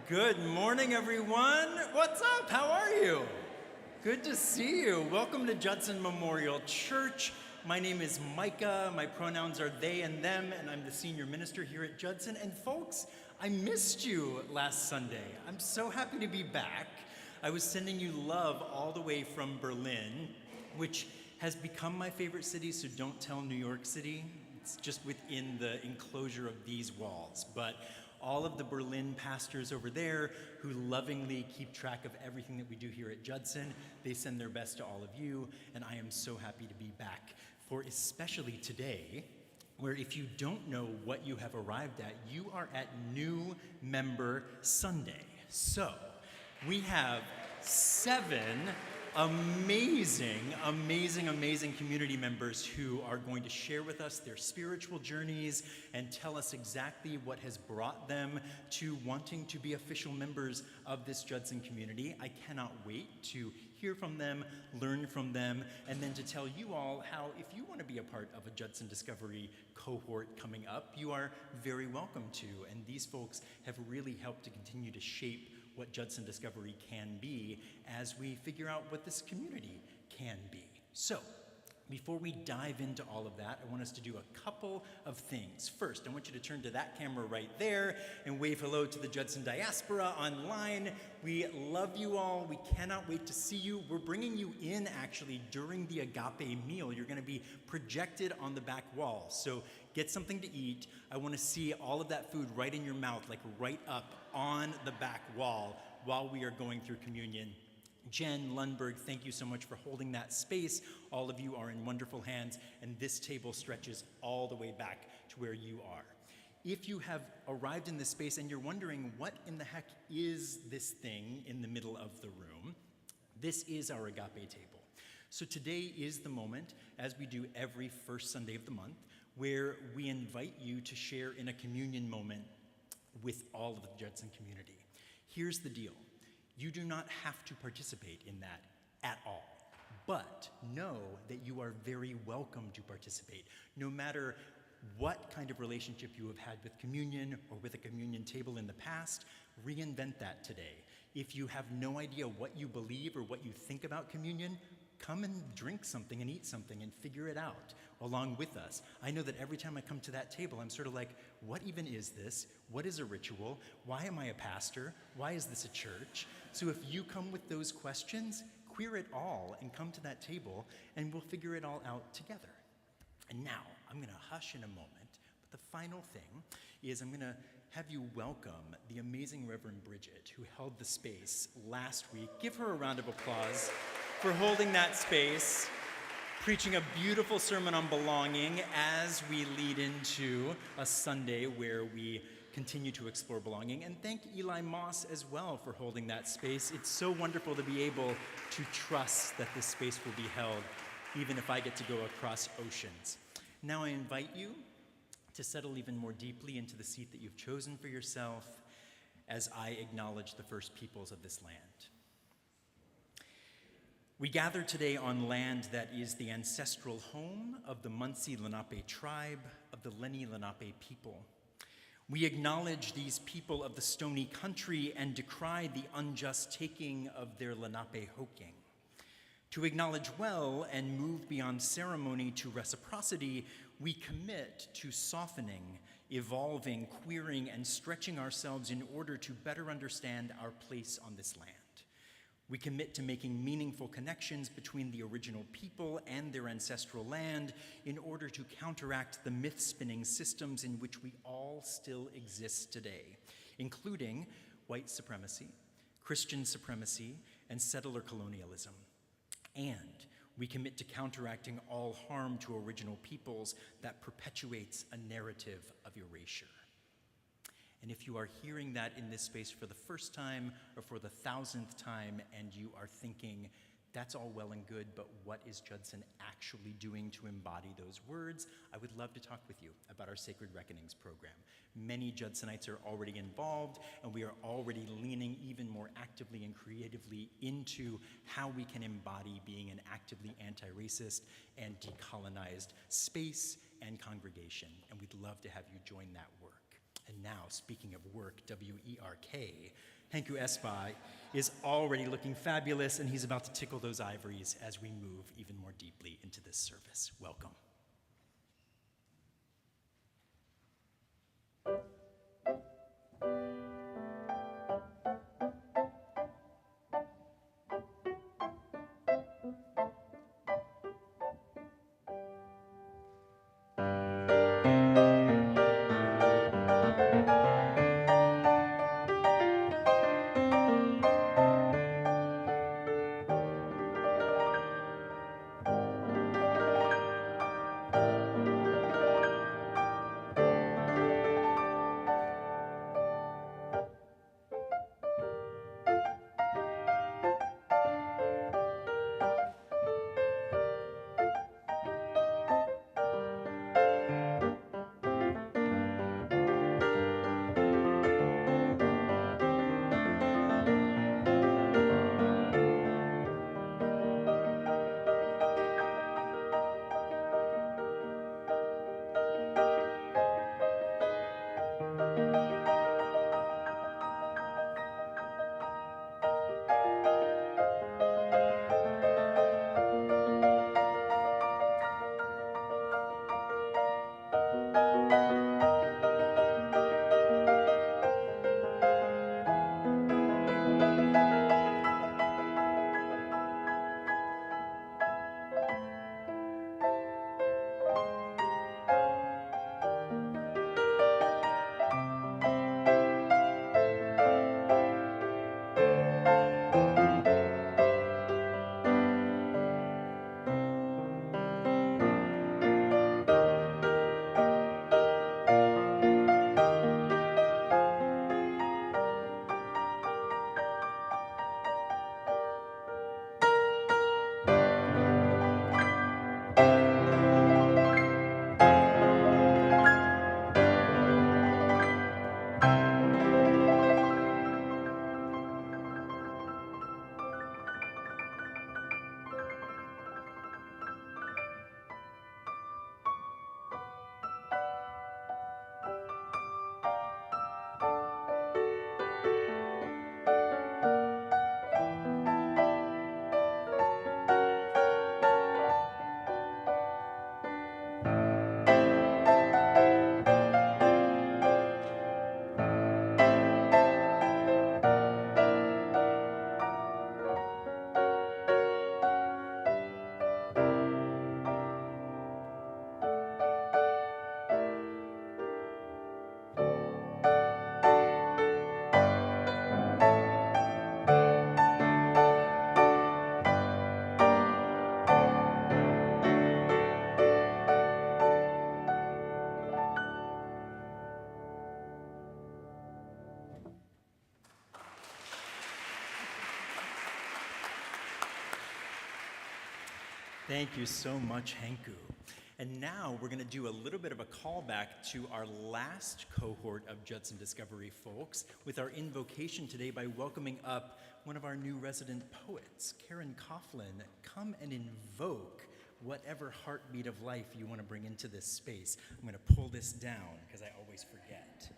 Good morning, everyone. What's up? How are you? Good to see you. Welcome to Judson Memorial Church. My name is Micah. My pronouns are they and them, and I'm the senior minister here at Judson. And folks, I missed you last Sunday. I'm so happy to be back. I was sending you love all the way from Berlin, which has become my favorite city, so don't tell New York City. It's just within the enclosure of these walls. But all of the Berlin pastors over there who lovingly keep track of everything that we do here at Judson, they send their best to all of you, and I am so happy to be back for especially today, where if you don't know what you have arrived at, you are at New Member Sunday. So we have 7 amazing community members who are going to share with us their spiritual journeys and tell us exactly what has brought them to wanting to be official members of this Judson community. I cannot wait to hear from them, learn from them, and then to tell you all how, if you want to be a part of a Judson Discovery cohort coming up, you are very welcome to. And these folks have really helped to continue to shape what Judson Discovery can be as we figure out what this community can be. So, before we dive into all of that, I want us to do a couple of things. First, I want you to turn to that camera right there and wave hello to the Judson diaspora online. We love you all. We cannot wait to see you. We're bringing you in actually during the agape meal. You're going to be projected on the back wall. So get something to eat. I want to see all of that food right in your mouth, like right up on the back wall while we are going through communion. Chen, Lundberg, thank you so much for holding that space. All of you are in wonderful hands, and this table stretches all the way back to where you are. If you have arrived in this space and you're wondering what in the heck is this thing in the middle of the room, this is our agape table. So today is the moment, as we do every first Sunday of the month, where we invite you to share in a communion moment with all of the Judson community. Here's the deal. You do not have to participate in that at all, but know that you are very welcome to participate. No matter what kind of relationship you have had with communion or with a communion table in the past, reinvent that today. If you have no idea what you believe or what you think about communion, come and drink something and eat something and figure it out along with us. I know that every time I come to that table, I'm sort of like, what even is this? What is a ritual? Why am I a pastor? Why is this a church? So if you come with those questions, queer it all and come to that table and we'll figure it all out together. And now, I'm going to hush in a moment, but the final thing is I'm going to have you welcome the amazing Reverend Bridget, who held the space last week. Give her a round of applause for holding that space, preaching a beautiful sermon on belonging as we lead into a Sunday where we continue to explore belonging. And thank Eli Moss as well for holding that space. It's so wonderful to be able to trust that this space will be held, even if I get to go across oceans. Now I invite you to settle even more deeply into the seat that you've chosen for yourself as I acknowledge the first peoples of this land. We gather today on land that is the ancestral home of the Munsee Lenape tribe of the Lenni Lenape people. We acknowledge these people of the Stony Country and decry the unjust taking of their Lenape hoking. To acknowledge well and move beyond ceremony to reciprocity, we commit to softening, evolving, queering, and stretching ourselves in order to better understand our place on this land. We commit to making meaningful connections between the original people and their ancestral land in order to counteract the myth-spinning systems in which we all still exist today, including white supremacy, Christian supremacy, and settler colonialism. And we commit to counteracting all harm to original peoples that perpetuates a narrative of erasure. And if you are hearing that in this space for the first time or for the 1000th time and you are thinking, that's all well and good, but what is Judson actually doing to embody those words? I would love to talk with you about our Sacred Reckonings program. Many Judsonites are already involved, and we are already leaning even more actively and creatively into how we can embody being an actively anti-racist and decolonized space and congregation. And we'd love to have you join that work. And now, speaking of work, W-E-R-K, Henco Espag is already looking fabulous, and he's about to tickle those ivories as we move even more deeply into this service. Welcome. Thank you so much, Henco. And now we're going to do a little bit of a callback to our last cohort of Judson Discovery folks with our invocation today by welcoming up one of our new resident poets, Karen Coughlin. Come and invoke whatever heartbeat of life you want to bring into this space. I'm going to pull this down because I always forget.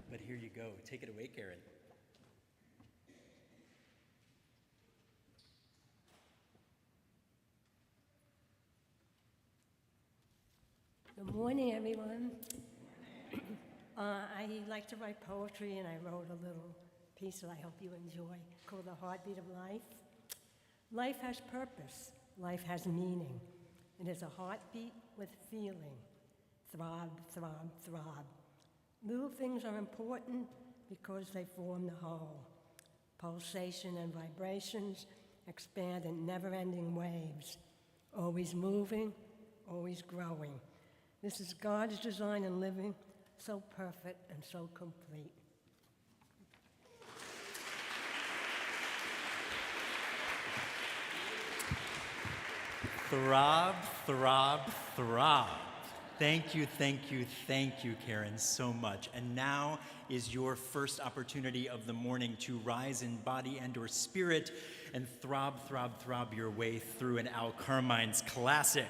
But here you go. Take it away, Karen. Good morning, everyone. I like to write poetry, and I wrote a little piece that I hope you enjoy called The Heartbeat of Life. Life has purpose. Life has meaning. It is a heartbeat with feeling. Throb, throb, throb. Little things are important because they form the whole. Pulsation and vibrations expand in never-ending waves, always moving, always growing. This is God's design in living, so perfect and so complete. Throb, throb, throb. Thank you, thank you, thank you, Karen, so much. And now is your first opportunity of the morning to rise in body and or spirit and throb, throb, throb your way through an Al Carmine's classic.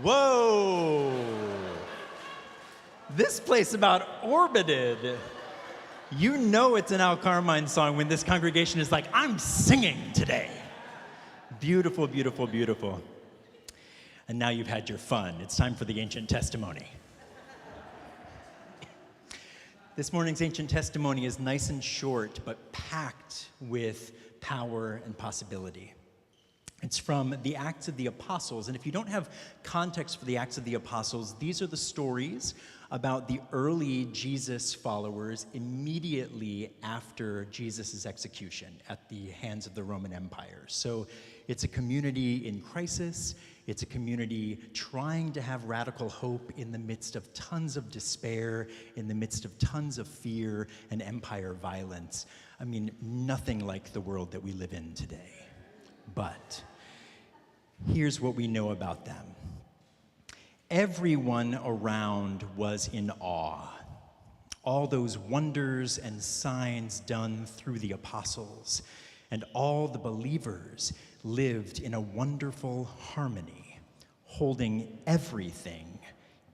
Whoa! This place about orbited. You know it's an Al Carmine song when this congregation is like, I'm singing today. Beautiful, beautiful, beautiful. And now you've had your fun. It's time for the ancient testimony. This morning's ancient testimony is nice and short, but packed with power and possibility. It's from the Acts of the Apostles, and if you don't have context for the Acts of the Apostles, these are the stories about the early Jesus followers immediately after Jesus' execution at the hands of the Roman Empire. So it's a community in crisis. It's a community trying to have radical hope in the midst of tons of despair, in the midst of tons of fear and empire violence. I mean, nothing like the world that we live in today. But here's what we know about them. Everyone around was in awe. All those wonders and signs done through the apostles, and all the believers lived in a wonderful harmony, holding everything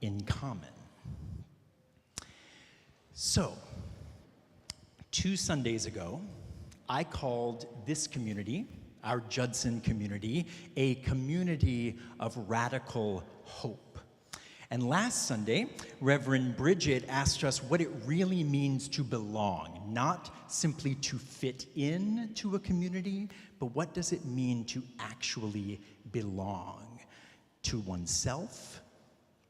in common. So, 2 Sundays ago, I called this community, our Judson community, a community of radical hope. And last Sunday, Reverend Bridget asked us what it really means to belong, not simply to fit in to a community, but what does it mean to actually belong to oneself,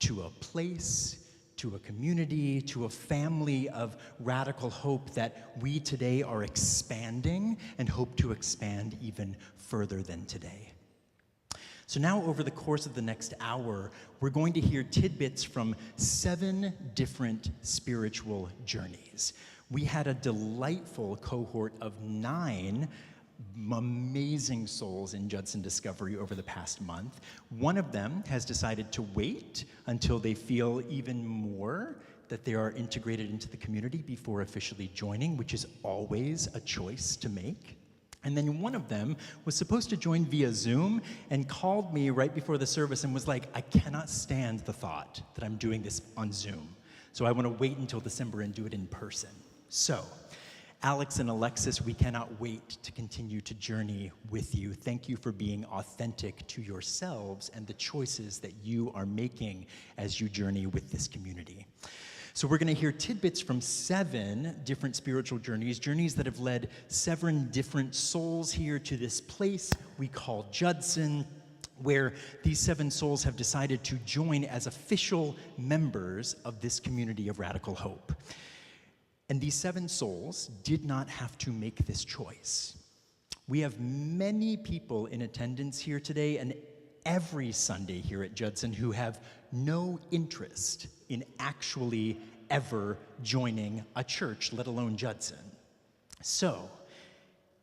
to a place, to a community, to a family of radical hope that we today are expanding and hope to expand even further than today. So now over the course of the next hour, we're going to hear tidbits from 7 different spiritual journeys. We had a delightful cohort of 9 amazing souls in Judson Discovery over the past month. One of them has decided to wait until they feel even more that they are integrated into the community before officially joining, which is always a choice to make. And then one of them was supposed to join via Zoom and called me right before the service and was like, I cannot stand the thought that I'm doing this on Zoom. So I want to wait until December and do it in person. So, Alex and Alexis, we cannot wait to continue to journey with you. Thank you for being authentic to yourselves and the choices that you are making as you journey with this community. So we're going to hear tidbits from 7 different spiritual journeys that have led 7 different souls here to this place we call Judson, where these 7 souls have decided to join as official members of this community of radical hope. And these 7 souls did not have to make this choice. We have many people in attendance here today and every Sunday here at Judson who have no interest in actually ever joining a church, let alone Judson. So,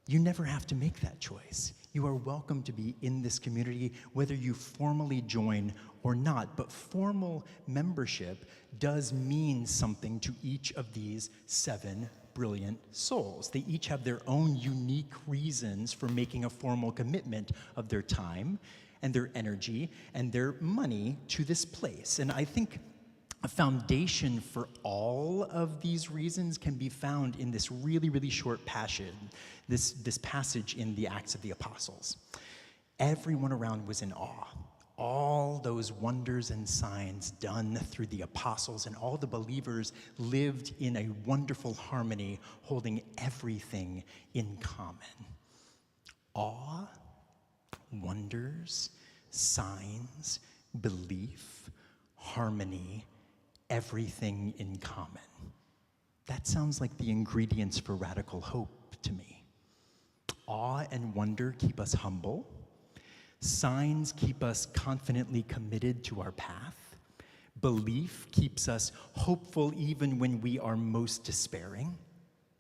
you never have to make that choice. You are welcome to be in this community, whether you formally join or not. But formal membership does mean something to each of these 7 brilliant souls. They each have their own unique reasons for making a formal commitment of their time and their energy and their money to this place. And I think a foundation for all of these reasons can be found in this really, really short passage, this passage in the Acts of the Apostles. Everyone around was in awe. All those wonders and signs done through the apostles and all the believers lived in a wonderful harmony, holding everything in common. Awe, wonders, signs, belief, harmony, everything in common. That sounds like the ingredients for radical hope to me. Awe and wonder keep us humble. Signs keep us confidently committed to our path. Belief keeps us hopeful even when we are most despairing.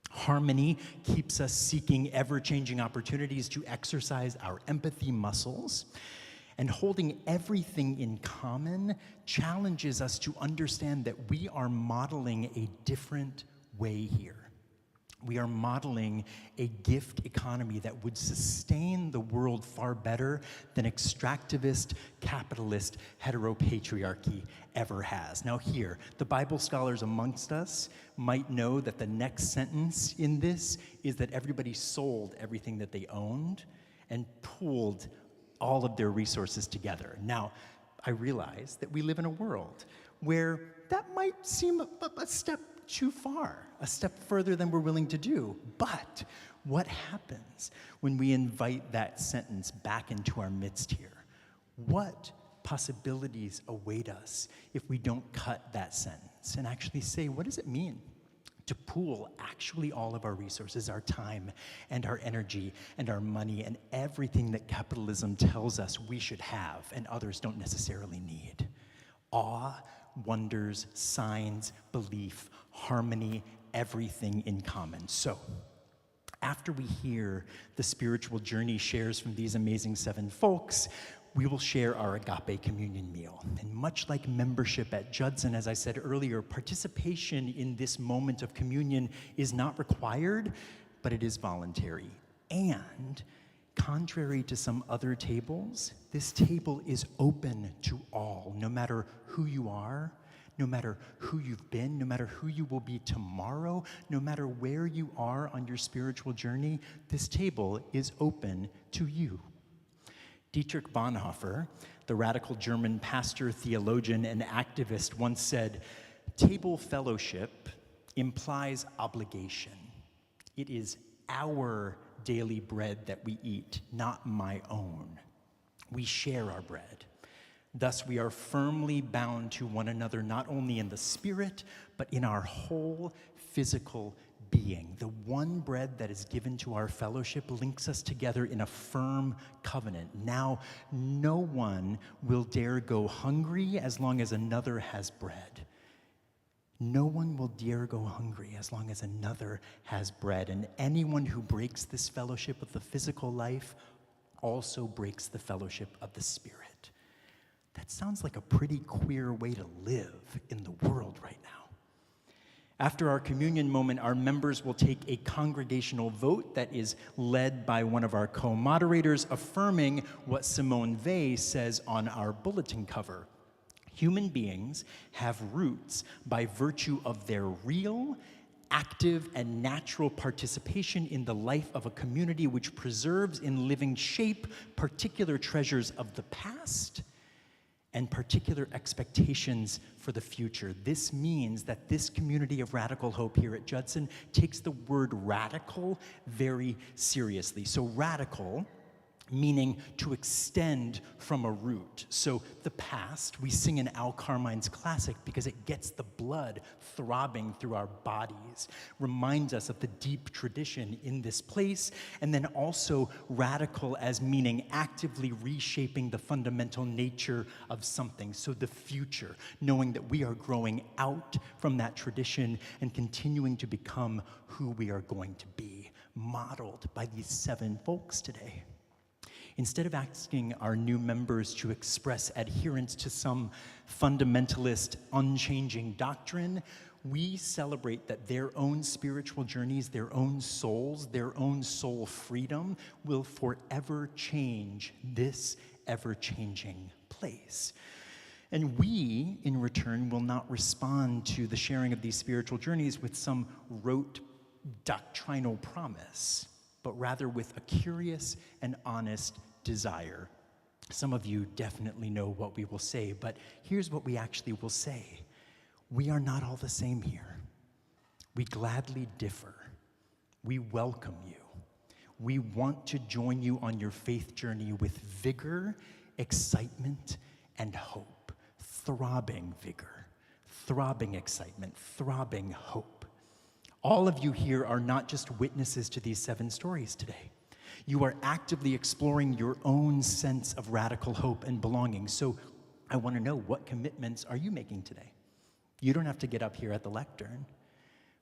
Harmony keeps us seeking ever-changing opportunities to exercise our empathy muscles. And holding everything in common challenges us to understand that we are modeling a different way here. We are modeling a gift economy that would sustain the world far better than extractivist, capitalist, heteropatriarchy ever has. Now here, the Bible scholars amongst us might know that the next sentence in this is that everybody sold everything that they owned and pooled all of their resources together. Now, I realize that we live in a world where that might seem a step too far, a step further than we're willing to do. But what happens when we invite that sentence back into our midst here? What possibilities await us if we don't cut that sentence and actually say, what does it mean to pool actually all of our resources, our time and our energy and our money and everything that capitalism tells us we should have and others don't necessarily need? Awe, wonders, signs, belief, harmony, everything in common. So, after we hear the spiritual journey shares from these amazing 7 folks, we will share our agape communion meal. And much like membership at Judson, as I said earlier, participation in this moment of communion is not required, but it is voluntary. And contrary to some other tables, this table is open to all, no matter who you are, no matter who you've been, no matter who you will be tomorrow, no matter where you are on your spiritual journey, this table is open to you. Dietrich Bonhoeffer, the radical German pastor, theologian, and activist, once said, "Table fellowship implies obligation. It is our daily bread that we eat, not my own. We share our bread. Thus, we are firmly bound to one another, not only in the spirit, but in our whole physical being. The one bread that is given to our fellowship links us together in a firm covenant. Now, no one will dare go hungry as long as another has bread. No one will dare go hungry as long as another has bread. And anyone who breaks this fellowship of the physical life also breaks the fellowship of the spirit." That sounds like a pretty queer way to live in the world right now. After our communion moment, our members will take a congregational vote that is led by one of our co-moderators, affirming what Simone Weil says on our bulletin cover. Human beings have roots by virtue of their real, active, and natural participation in the life of a community which preserves in living shape particular treasures of the past and particular expectations for the future. This means that this community of radical hope here at Judson takes the word radical very seriously. So radical meaning to extend from a root. So the past, we sing in Al Carmine's classic because it gets the blood throbbing through our bodies, reminds us of the deep tradition in this place, and then also radical as meaning actively reshaping the fundamental nature of something. So the future, knowing that we are growing out from that tradition and continuing to become who we are going to be, modeled by these 7 folks today. Instead of asking our new members to express adherence to some fundamentalist, unchanging doctrine, we celebrate that their own spiritual journeys, their own souls, their own soul freedom will forever change this ever-changing place. And we, in return, will not respond to the sharing of these spiritual journeys with some rote doctrinal promise, but rather with a curious and honest desire. Some of you definitely know what we will say, but here's what we actually will say. We are not all the same here. We gladly differ. We welcome you. We want to join you on your faith journey with vigor, excitement, and hope. Throbbing vigor, throbbing excitement, throbbing hope. All of you here are not just witnesses to these 7 stories today. You are actively exploring your own sense of radical hope and belonging. So I want to know, what commitments are you making today? You don't have to get up here at the lectern,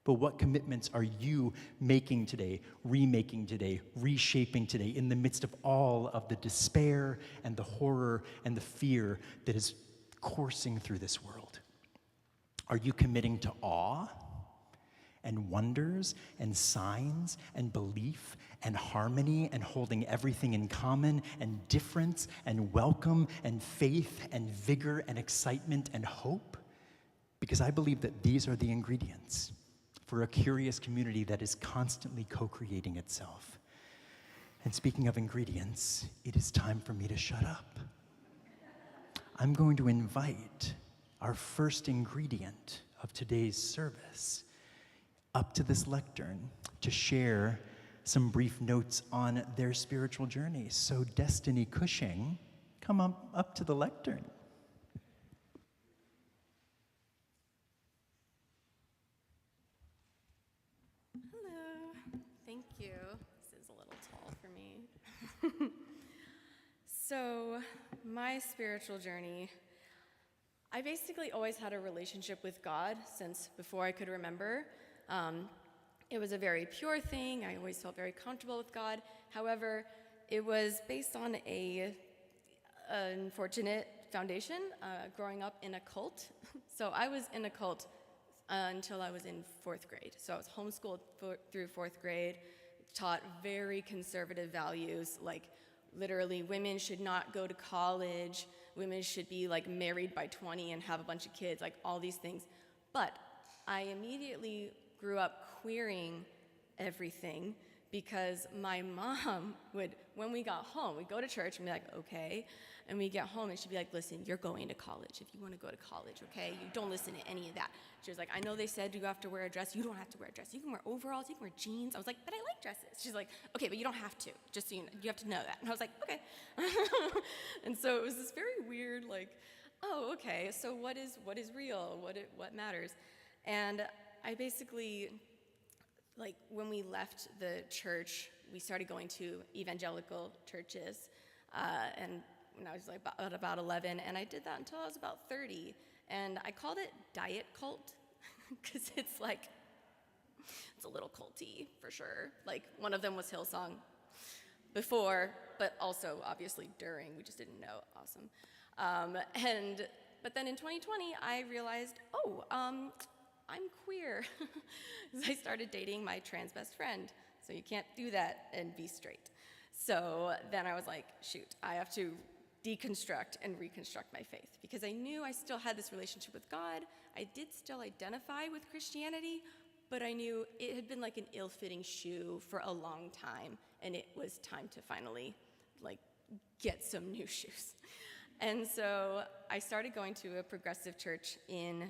but what commitments are you making today, remaking today, reshaping today in the midst of all of the despair and the horror and the fear that is coursing through this world? Are you committing to awe and wonders and signs and belief and harmony and holding everything in common and difference and welcome and faith and vigor and excitement and hope? Because I believe that these are the ingredients for a curious community that is constantly co-creating itself. And speaking of ingredients, it is time for me to shut up. I'm going to invite our first ingredient of today's service up to this lectern to share some brief notes on their spiritual journey. So Destiny Cushing, come up to the lectern. Hello. Thank you. This is a little tall for me. So, my spiritual journey, I basically always had a relationship with God since before I could remember. It was a very pure thing. I always felt very comfortable with God. However, it was based on an unfortunate foundation, growing up in a cult. So I was in a cult until I was in 4th grade. So I was homeschooled through 4th grade, taught very conservative values, like literally women should not go to college, women should be like married by 20 and have a bunch of kids, like all these things. But I immediately grew up queering everything because my mom would, when we got home, we'd go to church and be like, okay, and we get home and she'd be like, listen, you're going to college if you want to go to college, okay? You don't listen to any of that. She was like, I know they said you have to wear a dress. You don't have to wear a dress. You can wear overalls, you can wear jeans. I was like, but I like dresses. She's like, okay, but you don't have to, just so you know, you have to know that. And I was like, okay. And so it was this very weird, like, oh, okay, so what is real? What matters? And I basically, like, when we left the church, we started going to evangelical churches, and when I was like about 11, and I did that until I was about 30, and I called it diet cult, because it's like, it's a little culty, for sure. Like, one of them was Hillsong before, but also, obviously, during, we just didn't know, awesome. But then in 2020, I realized, I'm queer. I started dating my trans best friend, so you can't do that and be straight. So then I was like, shoot, I have to deconstruct and reconstruct my faith, because I knew I still had this relationship with God. I did still identify with Christianity, but I knew it had been like an ill-fitting shoe for a long time, and it was time to finally, like, get some new shoes. And so I started going to a progressive church in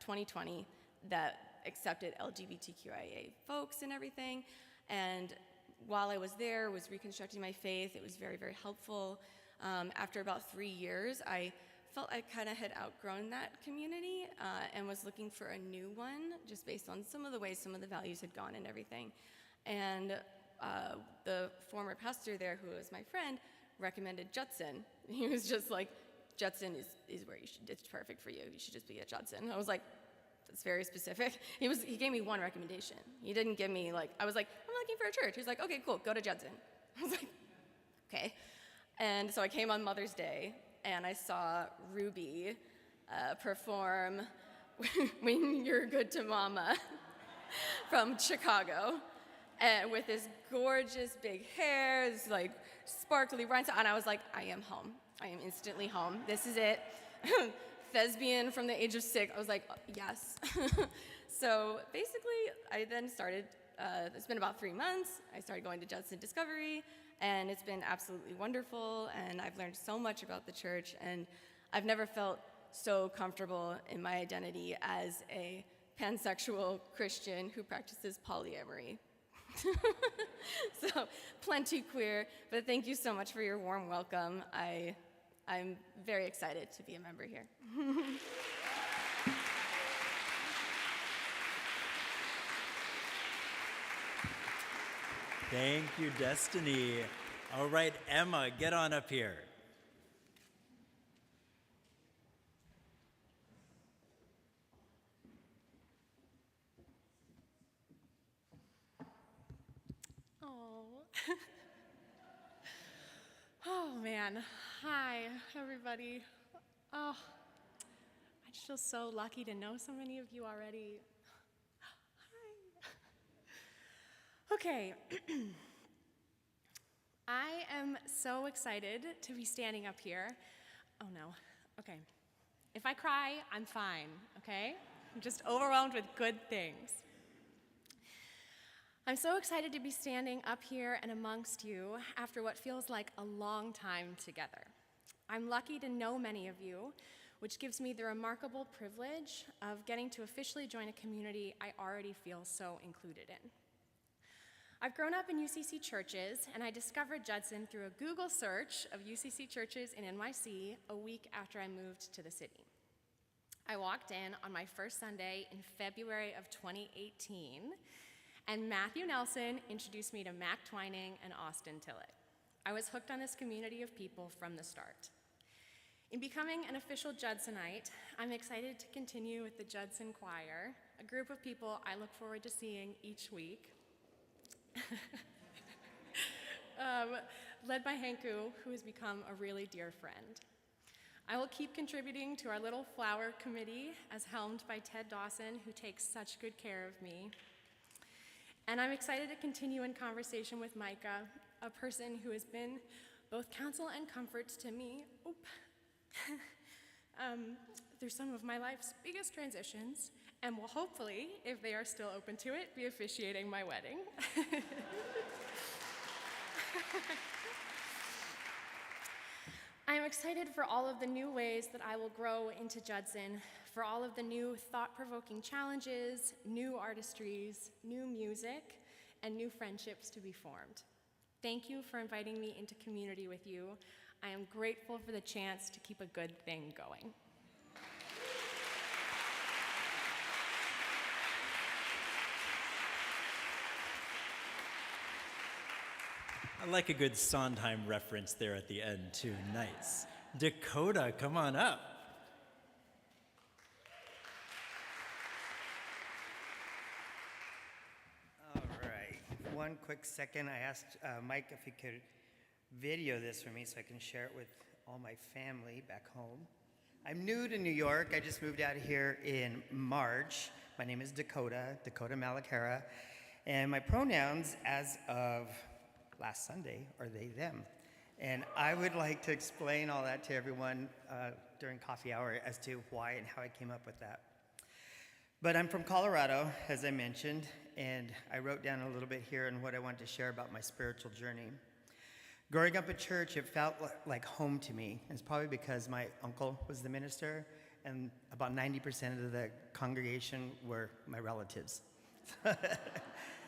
2020 that accepted LGBTQIA folks and everything. And while I was there, was reconstructing my faith. It was very, very helpful. After about 3 years, I felt I kind of had outgrown that community and was looking for a new one, just based on some of the ways some of the values had gone and everything. And the former pastor there, who was my friend, recommended Judson. He was just like, Judson is where you should, it's perfect for you. You should just be at Judson. I was like, that's very specific. He gave me one recommendation. He didn't give me like, I was like, I'm looking for a church. He was like, okay, cool, go to Judson. I was like, okay. And so I came on Mother's Day, and I saw Ruby perform When You're Good to Mama from Chicago, and with this gorgeous big hair, this like sparkly rhinestone, and I was like, I am home. I am instantly home. This is it. Thespian from the age of 6. I was like, yes. So basically, I then started, it's been about 3 months. I started going to Judson Discovery, and it's been absolutely wonderful, and I've learned so much about the church, and I've never felt so comfortable in my identity as a pansexual Christian who practices polyamory. So, plenty queer, but thank you so much for your warm welcome. I'm very excited to be a member here. Thank you, Destiny. All right, Emma, get on up here. Oh man, hi everybody. Oh, I just feel so lucky to know so many of you already. Hi. Okay, I am so excited to be standing up here. Oh no, okay. If I cry, I'm fine, okay? I'm just overwhelmed with good things. I'm so excited to be standing up here and amongst you after what feels like a long time together. I'm lucky to know many of you, which gives me the remarkable privilege of getting to officially join a community I already feel so included in. I've grown up in UCC churches, and I discovered Judson through a Google search of UCC churches in NYC a week after I moved to the city. I walked in on my first Sunday in February of 2018, and Matthew Nelson introduced me to Mac Twining and Austin Tillett. I was hooked on this community of people from the start. In becoming an official Judsonite, I'm excited to continue with the Judson Choir, a group of people I look forward to seeing each week. Led by Henco, who has become a really dear friend. I will keep contributing to our little flower committee as helmed by Ted Dawson, who takes such good care of me. And I'm excited to continue in conversation with Micah, a person who has been both counsel and comfort to me through some of my life's biggest transitions, and will hopefully, if they are still open to it, be officiating my wedding. I am excited for all of the new ways that I will grow into Judson, for all of the new thought-provoking challenges, new artistries, new music, and new friendships to be formed. Thank you for inviting me into community with you. I am grateful for the chance to keep a good thing going. I like a good Sondheim reference there at the end, too. Nice. Dakota, come on up. All right. One quick second. I asked Mike if he could video this for me so I can share it with all my family back home. I'm new to New York. I just moved out here in March. My name is Dakota Malakara, and my pronouns as of last Sunday are they, them. And I would like to explain all that to everyone during coffee hour as to why and how I came up with that. But I'm from Colorado, as I mentioned, and I wrote down a little bit here on what I wanted to share about my spiritual journey. Growing up at church, it felt like home to me. It's probably because my uncle was the minister, and about 90% of the congregation were my relatives.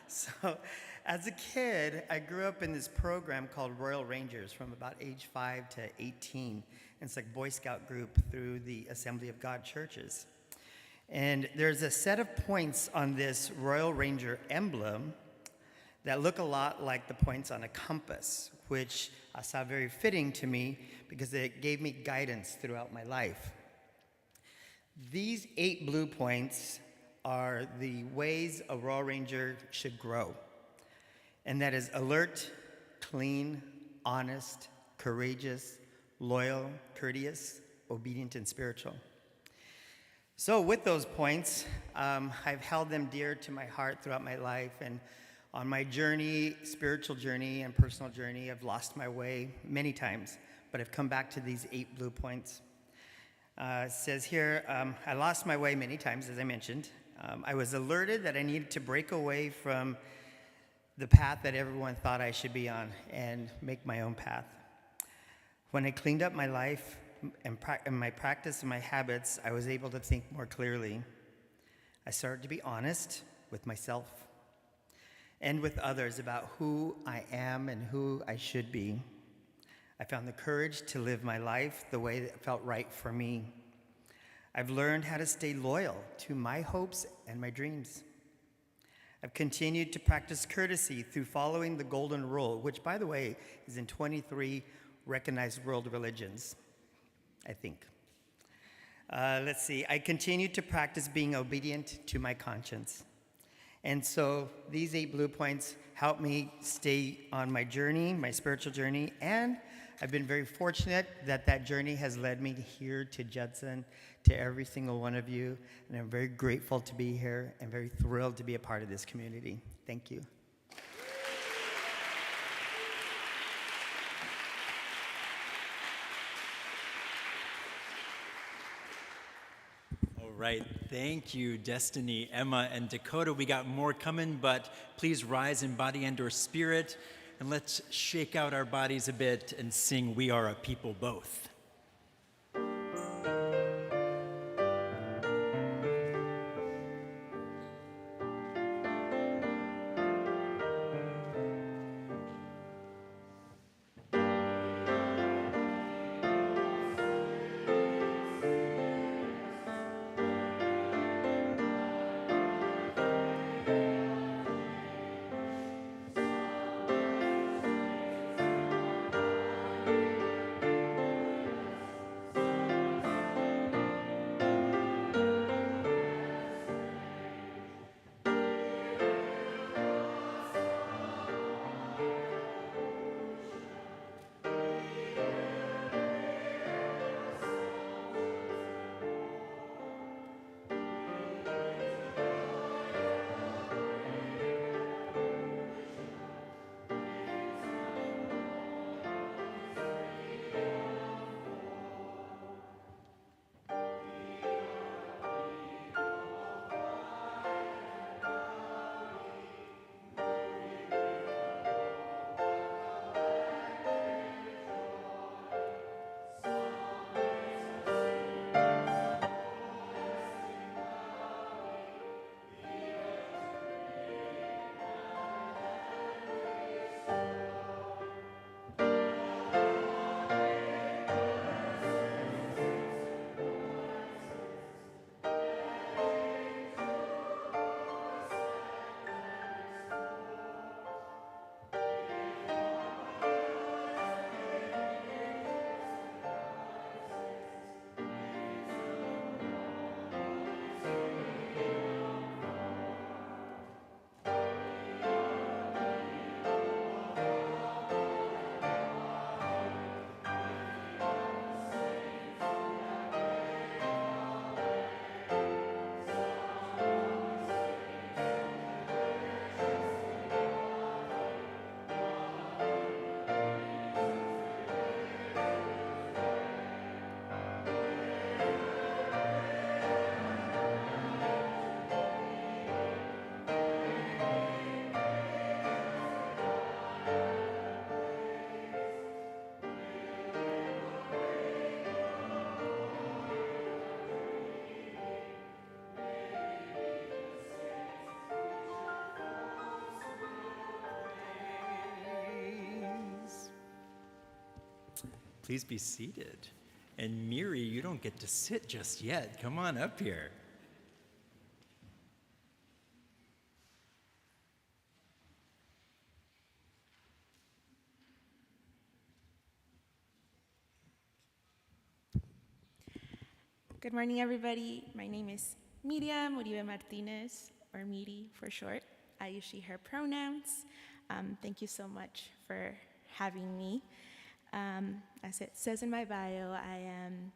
So, as a kid, I grew up in this program called Royal Rangers from about age 5 to 18. And it's like Boy Scout group through the Assembly of God churches. And there's a set of points on this Royal Ranger emblem that look a lot like the points on a compass, which I saw very fitting to me because it gave me guidance throughout my life. These 8 blue points are the ways a Royal Ranger should grow. And that is alert, clean, honest, courageous, loyal, courteous, obedient, and spiritual. So with those points, I've held them dear to my heart throughout my life. And on my journey, spiritual journey and personal journey, I've lost my way many times, but I've come back to these 8 blue points. It says here, I lost my way many times, as I mentioned. I was alerted that I needed to break away from the path that everyone thought I should be on and make my own path. When I cleaned up my life and my practice and my habits, I was able to think more clearly. I started to be honest with myself and with others about who I am and who I should be. I found the courage to live my life the way that felt right for me. I've learned how to stay loyal to my hopes and my dreams. I've continued to practice courtesy through following the golden rule, which, by the way, is in 23 recognized world religions, I think. Let's see. I continued to practice being obedient to my conscience. And so these 8 blue points help me stay on my journey, my spiritual journey, and I've been very fortunate that that journey has led me here to Judson, to every single one of you, and I'm very grateful to be here and very thrilled to be a part of this community. Thank you. All right, thank you, Destiny, Emma, and Dakota. We got more coming, but please rise in body and/or spirit, and let's shake out our bodies a bit and sing "We Are a People Both." Please be seated. And Miri, you don't get to sit just yet. Come on up here. Good morning, everybody. My name is Miriam Uribe Martinez, or Miri for short. I use she, her pronouns. Thank you so much for having me. As it says in my bio, I am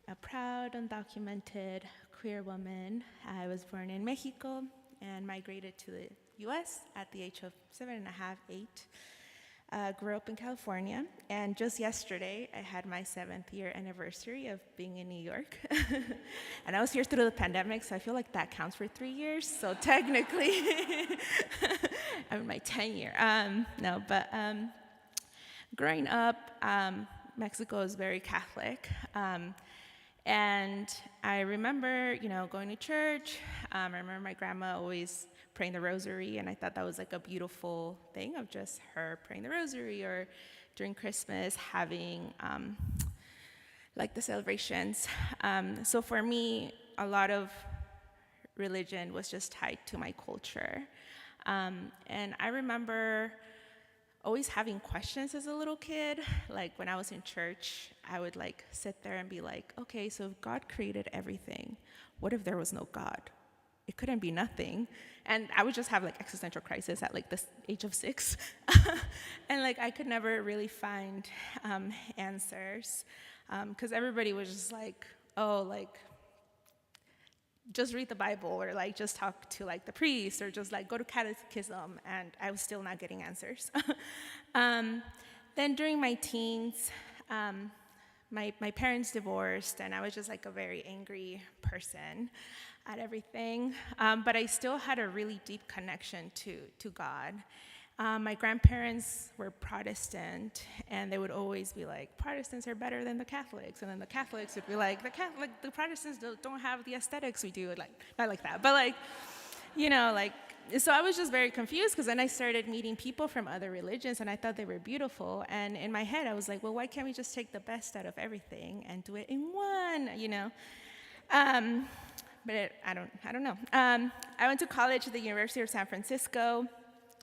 a proud, undocumented queer woman. I was born in Mexico and migrated to the US at the age of 7.5, 8. Grew up in California, and just yesterday I had my 7th year anniversary of being in New York. And I was here through the pandemic, so I feel like that counts for 3 years. So technically, I'm in my 10 year. Growing up, Mexico is very Catholic. And I remember, going to church. I remember my grandma always praying the rosary, and I thought that was like a beautiful thing of just her praying the rosary, or during Christmas having like the celebrations. So for me, a lot of religion was just tied to my culture. And I remember always having questions as a little kid. Like when I was in church, I would sit there and be like, okay, so if God created everything, what if there was no God? it couldn't be nothing. And I would just have like existential crisis at like the age of 6. And like I could never really find answers because everybody was just like, oh, like just read the Bible or like just talk to like the priest or just like go to catechism, and I was still not getting answers. Then during my teens, my parents divorced, and I was just like a very angry person at everything, but I still had a really deep connection to God. My grandparents were Protestant, and they would always be like, Protestants are better than the Catholics, and then the Catholics would be like, the Protestants don't have the aesthetics we do, like not like that, but like, you know, like, so I was just very confused because then I started meeting people from other religions, and I thought they were beautiful, and in my head I was like, well, why can't we just take the best out of everything and do it in one, you know? But I don't know. I went to college at the University of San Francisco.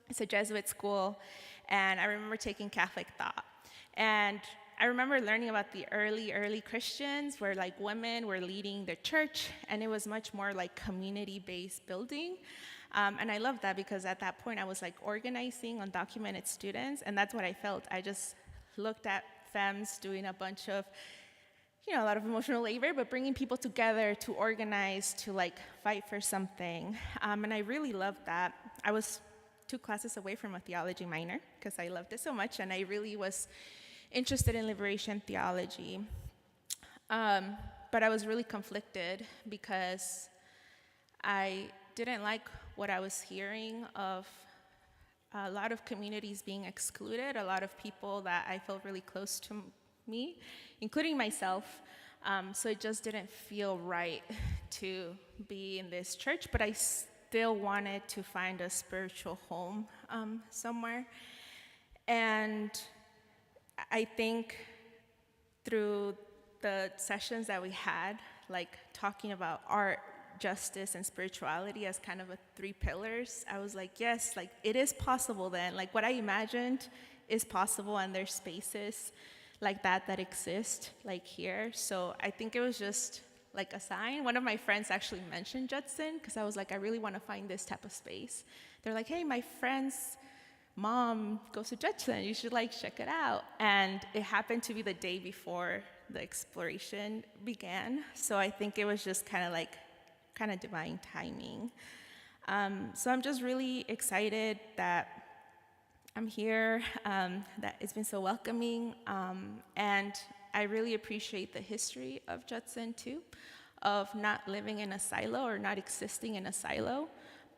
It's a Jesuit school, and I remember taking Catholic thought. And I remember learning about the early Christians where like women were leading the church, and it was much more like community-based building. And I loved that because at that point I was like organizing undocumented students, and that's what I felt. I just looked at femmes doing a bunch of, you know, a lot of emotional labor, but bringing people together to organize, to like fight for something. And I really loved that. I was 2 classes away from a theology minor because I loved it so much, and I really was interested in liberation theology. But I was really conflicted because I didn't like what I was hearing of a lot of communities being excluded, a lot of people that I felt really close to me, including myself. So it just didn't feel right to be in this church, but I still wanted to find a spiritual home somewhere. And I think through the sessions that we had, like talking about art, justice, and spirituality as kind of 3 pillars, I was like, yes, like it is possible then. Like what I imagined is possible, and there's spaces like that exist like here. So I think it was just like a sign. One of my friends actually mentioned Judson because I was like, I really want to find this type of space. They're like, hey, my friend's mom goes to Judson, you should like check it out. And it happened to be the day before the exploration began. So I think it was just kind of divine timing. So I'm just really excited that I'm here, that it's been so welcoming, and I really appreciate the history of Judson too, of not living in a silo or not existing in a silo,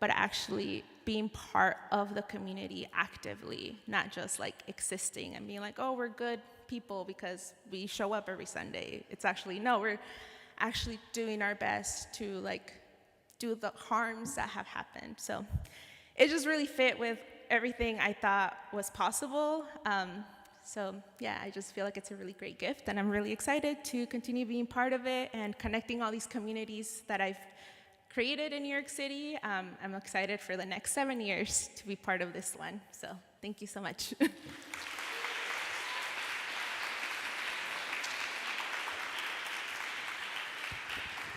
but actually being part of the community actively, not just like existing and being like, oh, we're good people because we show up every Sunday. It's actually, no, we're actually doing our best to like do the harms that have happened. So it just really fit with everything I thought was possible. So yeah, I just feel like it's a really great gift, and I'm really excited to continue being part of it and connecting all these communities that I've created in New York City. I'm excited for the next 7 years to be part of this one. So thank you so much.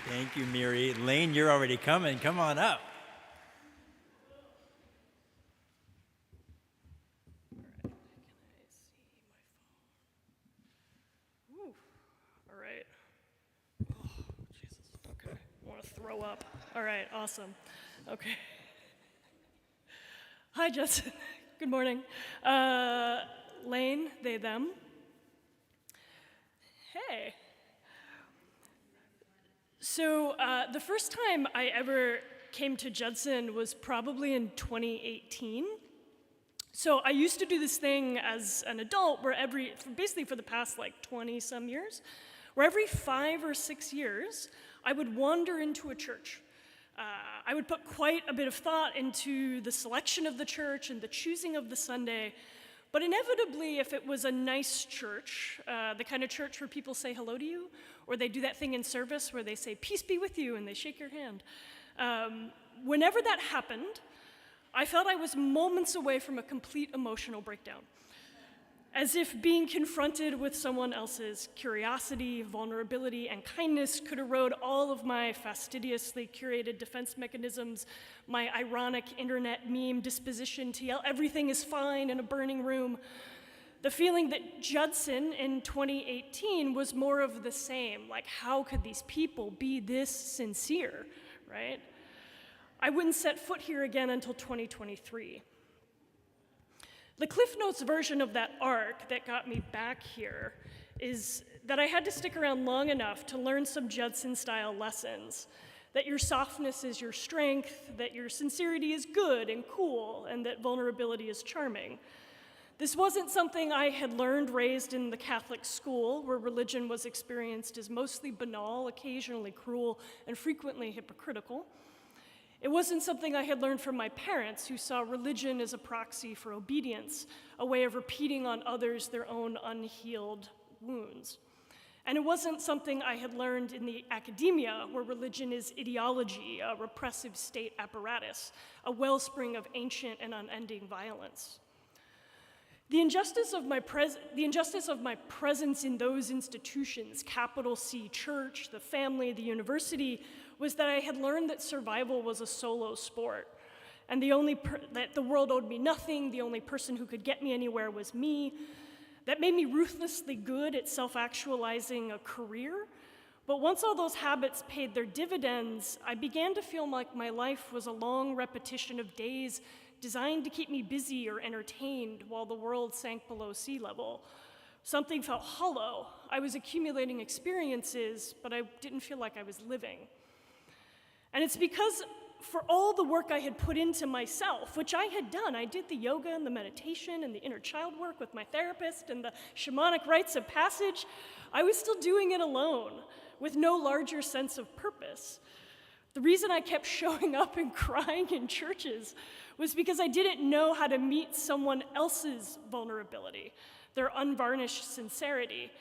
Thank you, Miri. Lane, you're already coming. Come on up. All right. Oh, Jesus. Okay. I want to throw up. All right. Awesome. Okay. Hi, Judson. Good morning. Lane, they, them. Hey. So the first time I ever came to Judson was probably in 2018. So I used to do this thing as an adult where basically for the past like 20 some years, where every 5 or 6 years, I would wander into a church. I would put quite a bit of thought into the selection of the church and the choosing of the Sunday. But inevitably, if it was a nice church, the kind of church where people say hello to you, or they do that thing in service where they say, peace be with you, and they shake your hand. Whenever that happened, I felt I was moments away from a complete emotional breakdown. As if being confronted with someone else's curiosity, vulnerability, and kindness could erode all of my fastidiously curated defense mechanisms, my ironic internet meme disposition to yell everything is fine in a burning room. The feeling that Judson in 2018 was more of the same, like how could these people be this sincere, right? I wouldn't set foot here again until 2023. The Cliff Notes version of that arc that got me back here is that I had to stick around long enough to learn some Judson-style lessons, that your softness is your strength, that your sincerity is good and cool, and that vulnerability is charming. This wasn't something I had learned raised in the Catholic school, where religion was experienced as mostly banal, occasionally cruel, and frequently hypocritical. It wasn't something I had learned from my parents, who saw religion as a proxy for obedience, a way of repeating on others their own unhealed wounds. And it wasn't something I had learned in the academia, where religion is ideology, a repressive state apparatus, a wellspring of ancient and unending violence. The injustice of my presence in those institutions, capital C church, the family, the university, was that I had learned that survival was a solo sport, and that the world owed me nothing, the only person who could get me anywhere was me. That made me ruthlessly good at self-actualizing a career, but once all those habits paid their dividends, I began to feel like my life was a long repetition of days designed to keep me busy or entertained while the world sank below sea level. Something felt hollow. I was accumulating experiences, but I didn't feel like I was living. And it's because for all the work I had put into myself, which I had done, I did the yoga and the meditation and the inner child work with my therapist and the shamanic rites of passage, I was still doing it alone with no larger sense of purpose. The reason I kept showing up and crying in churches was because I didn't know how to meet someone else's vulnerability, their unvarnished sincerity.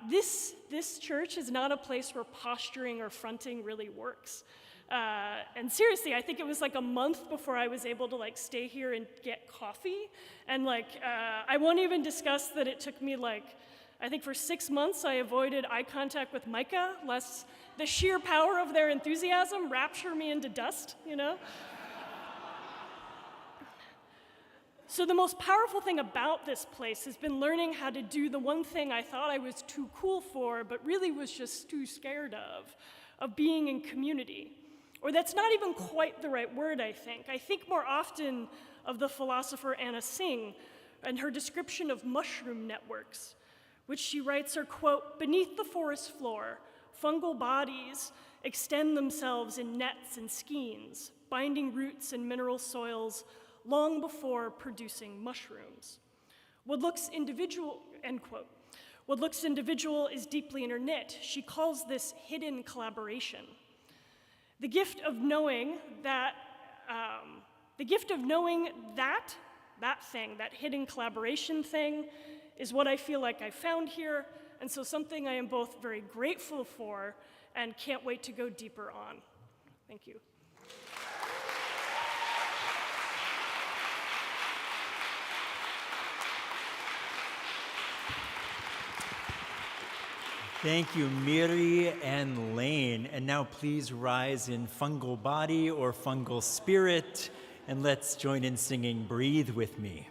This church is not a place where posturing or fronting really works. And seriously, I think it was like a month before I was able to stay here and get coffee. And I won't even discuss that it took me I think for 6 months I avoided eye contact with Micah, lest the sheer power of their enthusiasm rapture me into dust, you know? So the most powerful thing about this place has been learning how to do the one thing I thought I was too cool for, but really was just too scared of being in community. Or that's not even quite the right word, I think. I think more often of the philosopher Anna Singh and her description of mushroom networks, which she writes are, quote, beneath the forest floor, fungal bodies extend themselves in nets and skeins, binding roots and mineral soils long before producing mushrooms. What looks individual, end quote. What looks individual is deeply interknit. She calls this hidden collaboration. The gift of knowing that thing, that hidden collaboration thing, is what I feel like I found here, and so something I am both very grateful for and can't wait to go deeper on. Thank you. Thank you, Miri and Lane. And now please rise in fungal body or fungal spirit, and let's join in singing Breathe With Me.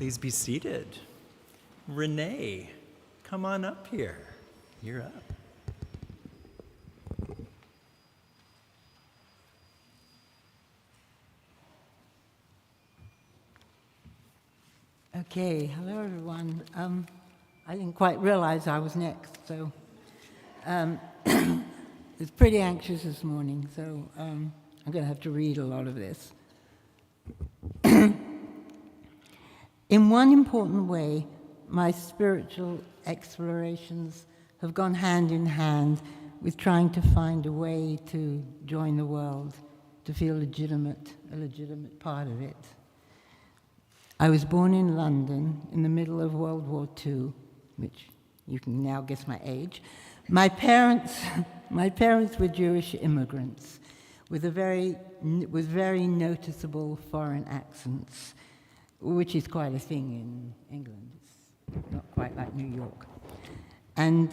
Please be seated. Renee, come on up here. You're up. Okay, hello everyone. I didn't quite realize I was next, so I was pretty anxious this morning, so I'm going to have to read a lot of this. In one important way, my spiritual explorations have gone hand in hand with trying to find a way to join the world, to feel a legitimate part of it. I was born in London in the middle of World War II, which you can now guess my age. My parents were Jewish immigrants with very noticeable foreign accents, which is quite a thing in England. It's not quite like New York. And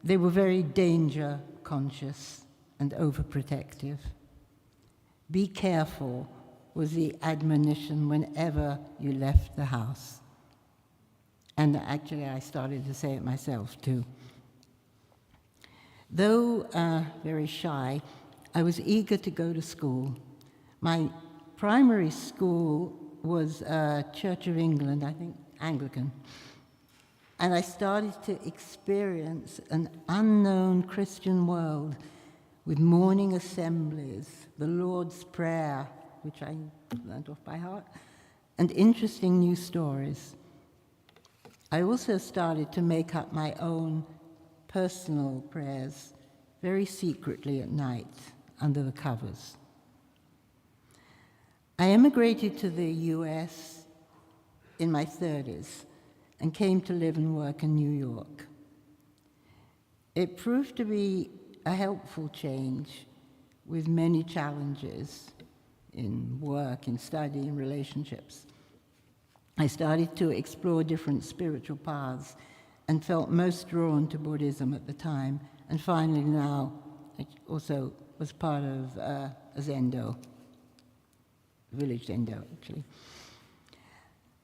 they were very danger conscious and overprotective. Be careful was the admonition whenever you left the house. And actually, I started to say it myself, too. Though very shy, I was eager to go to school. My primary school was Church of England, I think Anglican. And I started to experience an unknown Christian world with morning assemblies, the Lord's Prayer, which I learned off by heart, and interesting new stories. I also started to make up my own personal prayers very secretly at night under the covers. I emigrated to the US in my 30s and came to live and work in New York. It proved to be a helpful change with many challenges in work, in study, in relationships. I started to explore different spiritual paths and felt most drawn to Buddhism at the time, and finally now I also was part of a Zendo, village Zendo actually.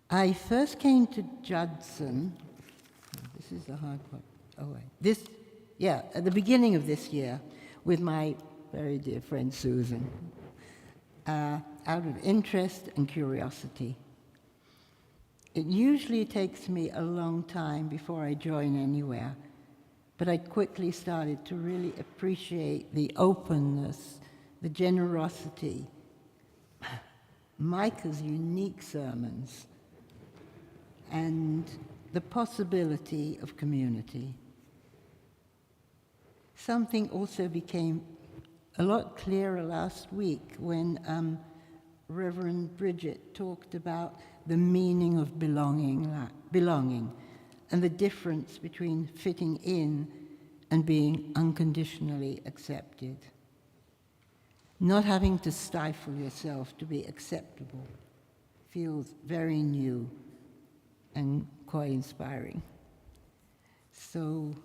I first came to Judson, this is the hard part, at the beginning of this year with my very dear friend Susan, out of interest and curiosity. It usually takes me a long time before I join anywhere, but I quickly started to really appreciate the openness, the generosity, Micah's unique sermons, and the possibility of community. Something also became a lot clearer last week when Reverend Bridget talked about the meaning of belonging and the difference between fitting in and being unconditionally accepted. Not having to stifle yourself to be acceptable feels very new and quite inspiring. So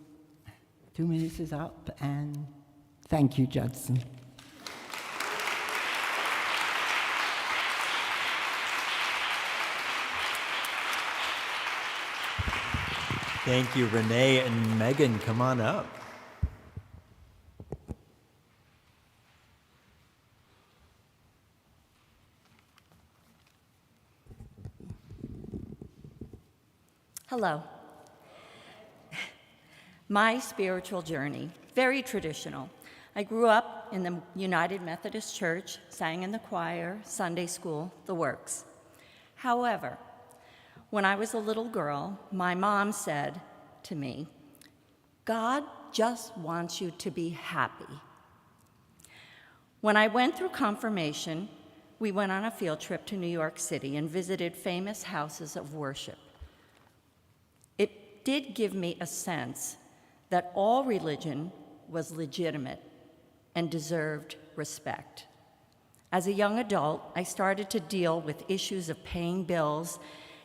2 minutes is up, and thank you, Judson. Thank you, Renee. And Megan, come on up. Hello. My spiritual journey, very traditional. I grew up in the United Methodist Church, sang in the choir, Sunday school, the works. However, when I was a little girl, my mom said to me, "God just wants you to be happy." When I went through confirmation, we went on a field trip to New York City and visited famous houses of worship. It did give me a sense that all religion was legitimate and deserved respect. As a young adult, I started to deal with issues of paying bills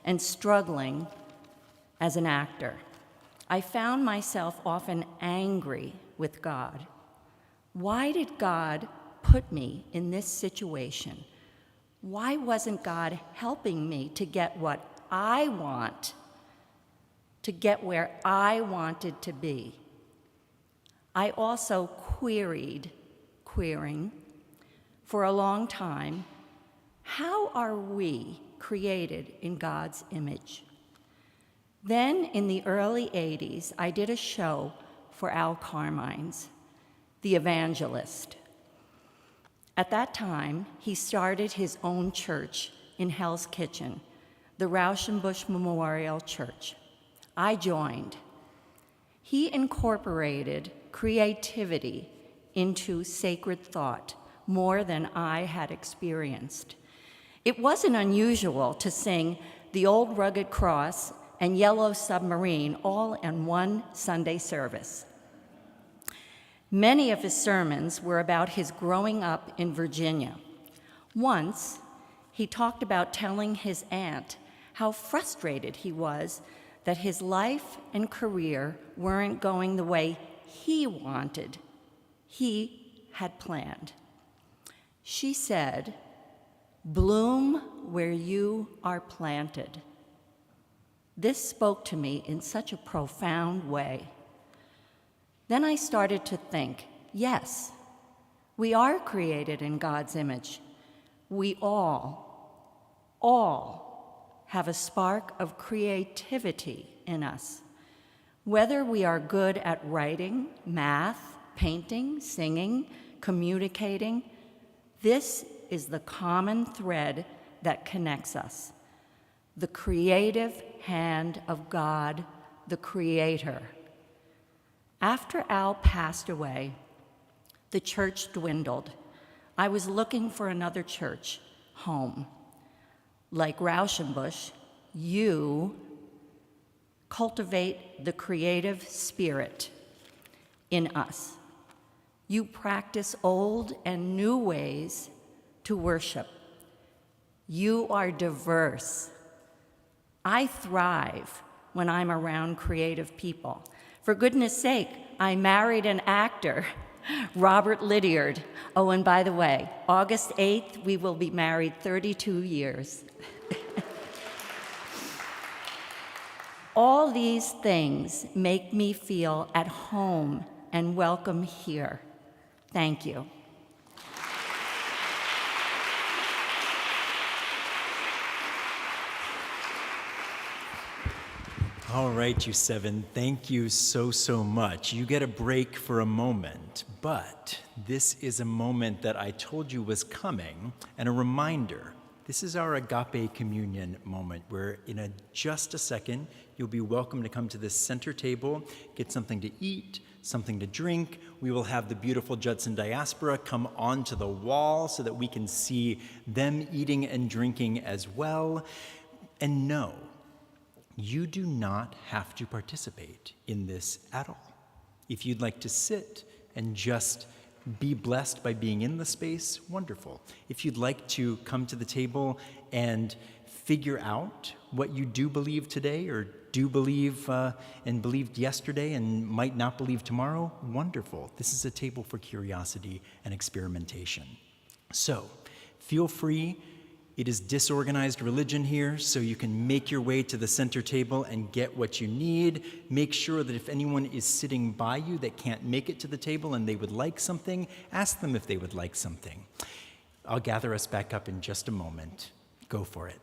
and struggling as an actor. I found myself often angry with God. Why did God put me in this situation? Why wasn't God helping me to get what I want to get where I wanted to be. I also queried, for a long time, how are we created in God's image? Then in the early 80s, I did a show for Al Carmine's, The Evangelist. At that time, he started his own church in Hell's Kitchen, the Rauschenbusch Memorial Church. I joined. He incorporated creativity into sacred thought more than I had experienced. It wasn't unusual to sing The Old Rugged Cross and Yellow Submarine all in one Sunday service. Many of his sermons were about his growing up in Virginia. Once, he talked about telling his aunt how frustrated he was that his life and career weren't going the way he wanted, he had planned. She said, "Bloom where you are planted." This spoke to me in such a profound way. Then I started to think, yes, we are created in God's image. We all have a spark of creativity in us. Whether we are good at writing, math, painting, singing, communicating, this is the common thread that connects us. The creative hand of God, the Creator. After Al passed away, the church dwindled. I was looking for another church home. Like Rauschenbusch, you cultivate the creative spirit in us. You practice old and new ways to worship. You are diverse. I thrive when I'm around creative people. For goodness sake, I married an actor, Robert Lydiard. Oh, and by the way, August 8th, we will be married 32 years. All these things make me feel at home and welcome here. Thank you. All right, you seven, thank you so much. You get a break for a moment, but this is a moment that I told you was coming, and a reminder. This is our agape communion moment, where in just a second, you'll be welcome to come to this center table, get something to eat, something to drink. We will have the beautiful Judson diaspora come onto the wall so that we can see them eating and drinking as well. And no, you do not have to participate in this at all. If you'd like to sit and just be blessed by being in the space, wonderful. If you'd like to come to the table and figure out what you do believe today or do believe and believed yesterday and might not believe tomorrow, wonderful. This is a table for curiosity and experimentation. So feel free. It is disorganized religion here, so you can make your way to the center table and get what you need. Make sure that if anyone is sitting by you that can't make it to the table and they would like something, ask them if they would like something. I'll gather us back up in just a moment. Go for it.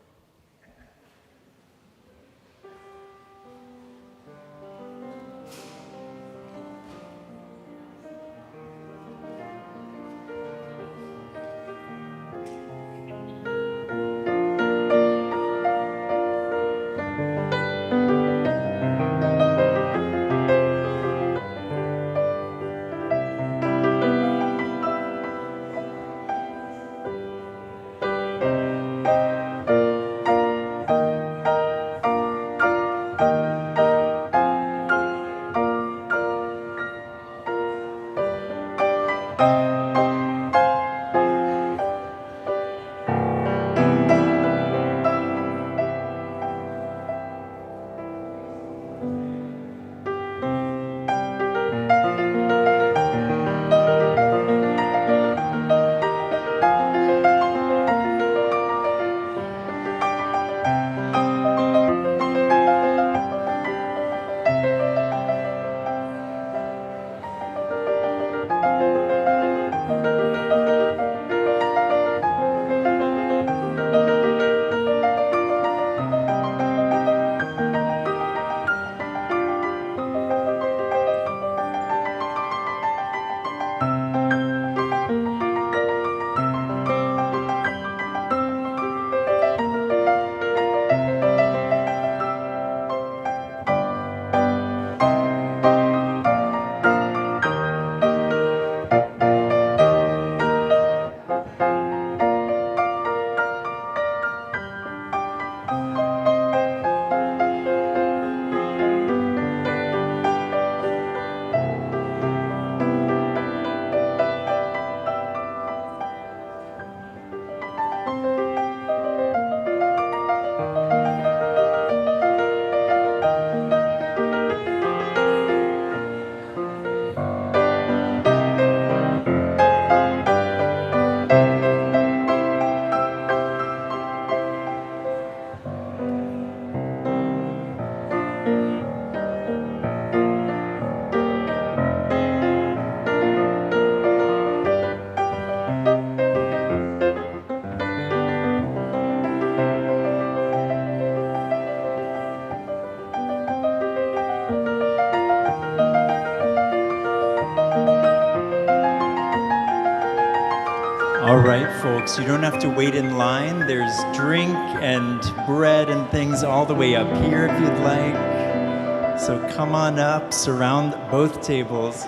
All right, folks, you don't have to wait in line. There's drink and bread and things all the way up here if you'd like. So come on up, surround both tables.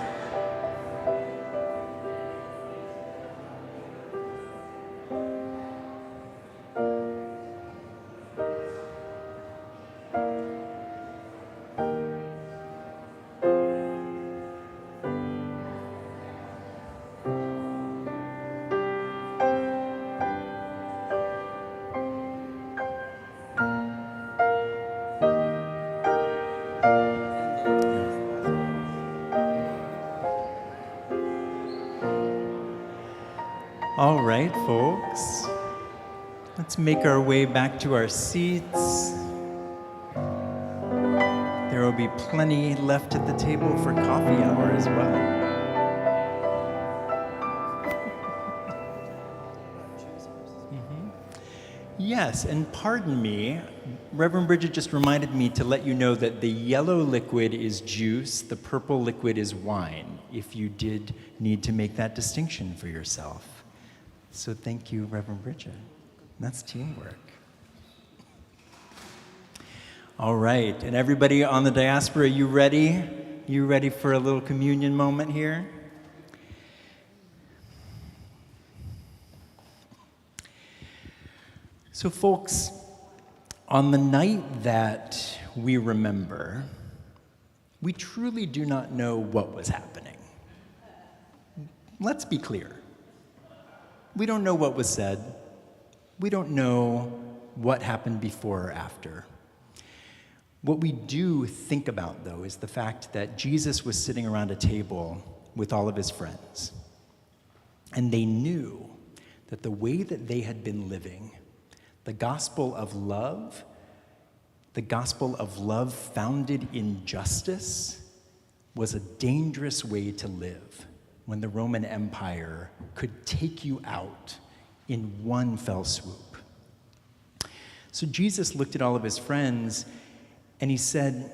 All right, folks, let's make our way back to our seats. There will be plenty left at the table for coffee hour as well. Yes, and pardon me, Reverend Bridget just reminded me to let you know that the yellow liquid is juice, the purple liquid is wine, if you did need to make that distinction for yourself. So thank you, Reverend Bridget. That's teamwork. All right, and everybody on the diaspora, you ready? You ready for a little communion moment here? So folks, on the night that we remember, we truly do not know what was happening. Let's be clear. We don't know what was said. We don't know what happened before or after. What we do think about, though, is the fact that Jesus was sitting around a table with all of his friends. And they knew that the way that they had been living, the gospel of love founded in justice, was a dangerous way to live when the Roman Empire could take you out in one fell swoop. So Jesus looked at all of his friends and he said,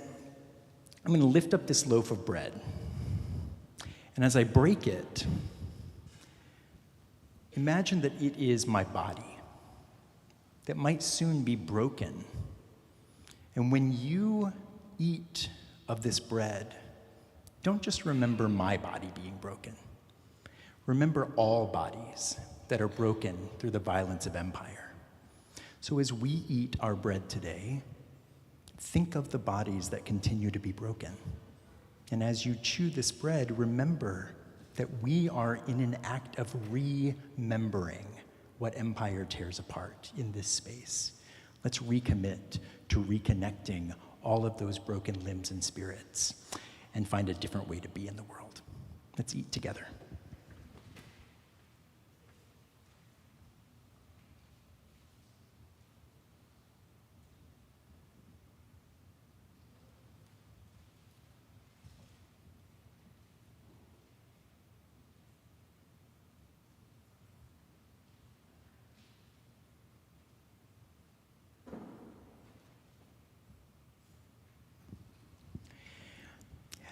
I'm going to lift up this loaf of bread. And as I break it, imagine that it is my body that might soon be broken. And when you eat of this bread, don't just remember my body being broken. Remember all bodies that are broken through the violence of empire. So as we eat our bread today, think of the bodies that continue to be broken. And as you chew this bread, remember that we are in an act of remembering what empire tears apart in this space. Let's recommit to reconnecting all of those broken limbs and spirits and find a different way to be in the world. Let's eat together.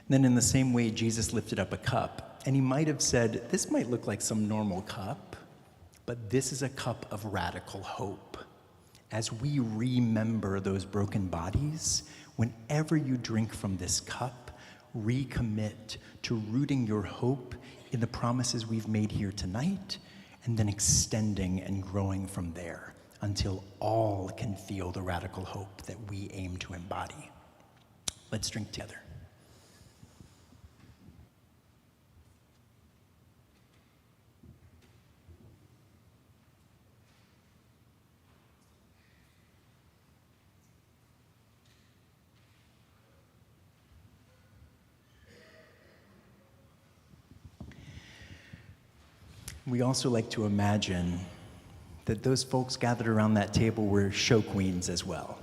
Then in the same way, Jesus lifted up a cup, and he might have said, this might look like some normal cup, but this is a cup of radical hope. As we remember those broken bodies, whenever you drink from this cup, recommit to rooting your hope in the promises we've made here tonight, and then extending and growing from there until all can feel the radical hope that we aim to embody. Let's drink together. We also like to imagine that those folks gathered around that table were show queens as well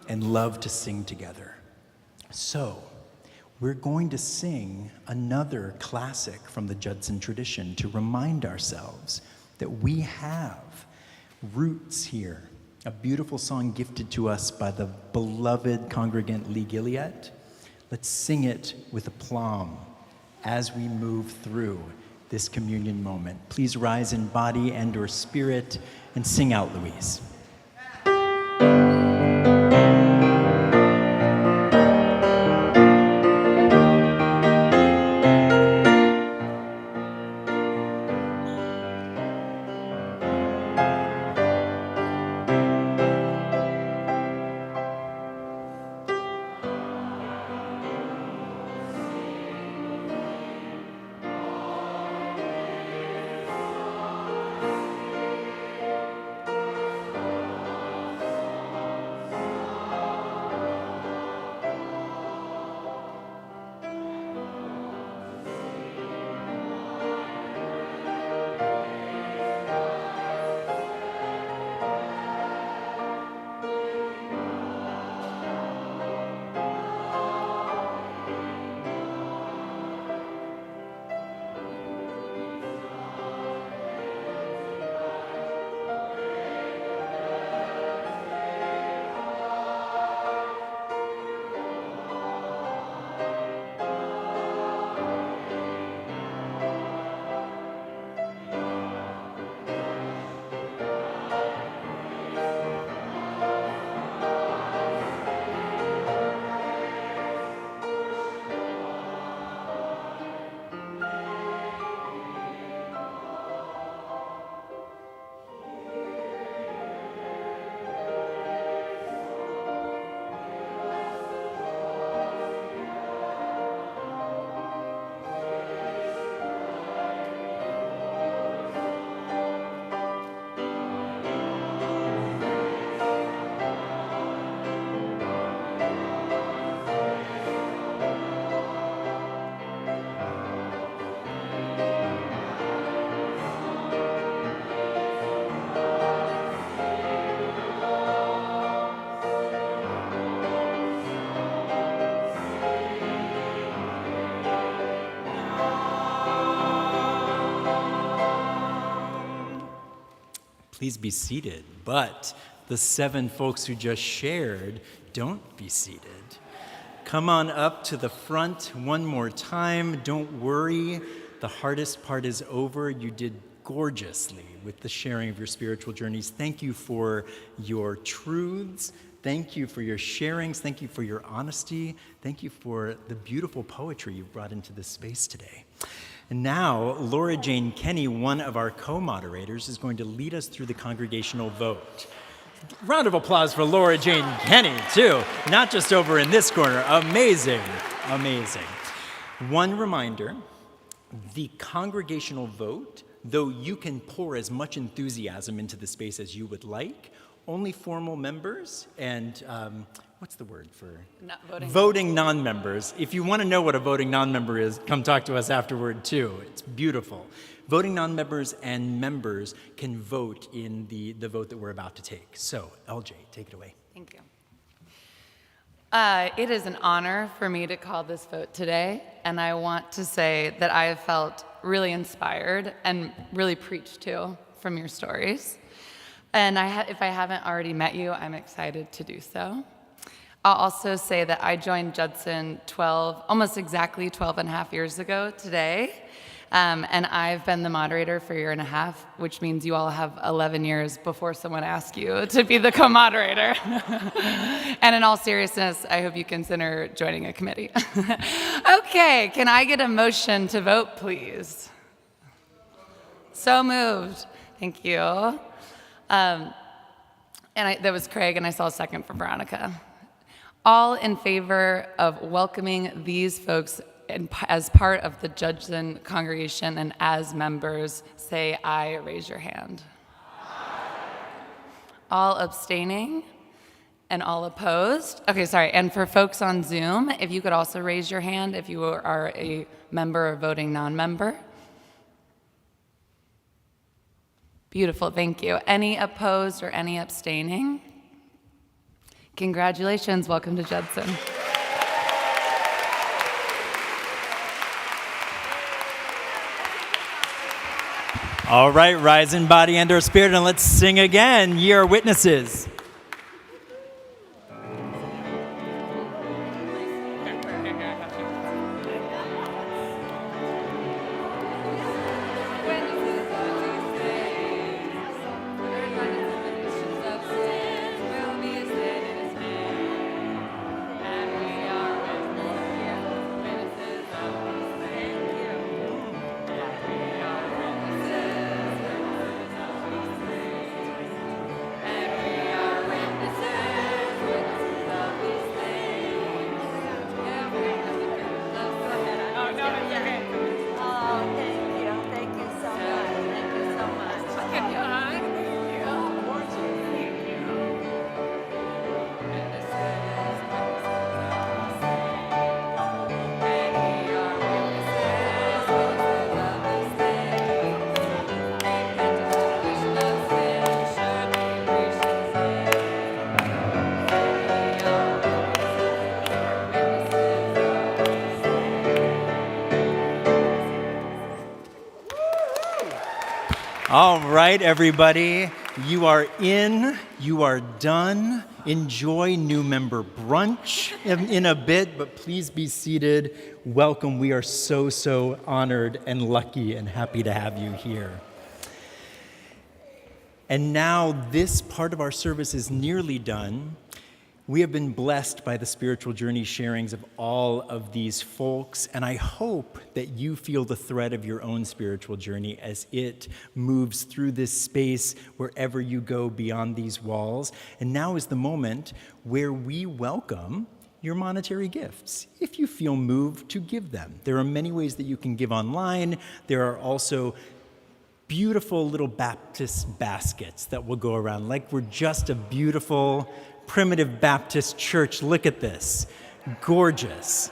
and loved to sing together. So we're going to sing another classic from the Judson tradition to remind ourselves that we have roots here, a beautiful song gifted to us by the beloved congregant Lee Gilead. Let's sing it with aplomb as we move through this communion moment. Please rise in body and or spirit and sing out, Louise. Please be seated, but the 7 folks who just shared, don't be seated. Come on up to the front one more time. Don't worry, the hardest part is over. You did gorgeously with the sharing of your spiritual journeys. Thank you for your truths. Thank you for your sharings. Thank you for your honesty. Thank you for the beautiful poetry you've brought into this space today. And now, Laura Jane Kenny, one of our co-moderators, is going to lead us through the congregational vote. Round of applause for Laura Jane Kenny, too, not just over in this corner. Amazing, amazing. One reminder, the congregational vote, though you can pour as much enthusiasm into the space as you would like, only formal members and, what's the word for? Not voting. Voting non-members. If you want to know what a voting non-member is, come talk to us afterward too. It's beautiful. Voting non-members and members can vote in the vote that we're about to take. So, LJ, take it away. Thank you. It is an honor for me to call this vote today, and I want to say that I have felt really inspired and really preached to from your stories. And if I haven't already met you, I'm excited to do so. I'll also say that I joined Judson almost exactly 12 and a half years ago today. And I've been the moderator for a year and a half, which means you all have 11 years before someone asks you to be the co-moderator. And in all seriousness, I hope you consider joining a committee. Okay, can I get a motion to vote, please? So moved. Thank you. That was Craig, and I saw a second for Veronica. All in favor of welcoming these folks as part of the Judson congregation and as members, say aye, raise your hand. Aye. All abstaining and all opposed? Okay, sorry, and for folks on Zoom, if you could also raise your hand if you are a member or voting non-member. Beautiful, thank you. Any opposed or any abstaining? Congratulations, welcome to Judson. All right, rise in body and or spirit, and let's sing again. Ye are witnesses. All right, everybody. You are in, you are done. Enjoy new member brunch in a bit, but please be seated. Welcome. We are so honored and lucky and happy to have you here. And now this part of our service is nearly done. We have been blessed by the spiritual journey sharings of all of these folks, and I hope that you feel the thread of your own spiritual journey as it moves through this space wherever you go beyond these walls. And now is the moment where we welcome your monetary gifts, if you feel moved to give them. There are many ways that you can give online. There are also beautiful little Baptist baskets that will go around, like we're just a beautiful primitive Baptist church. Look at this. Gorgeous.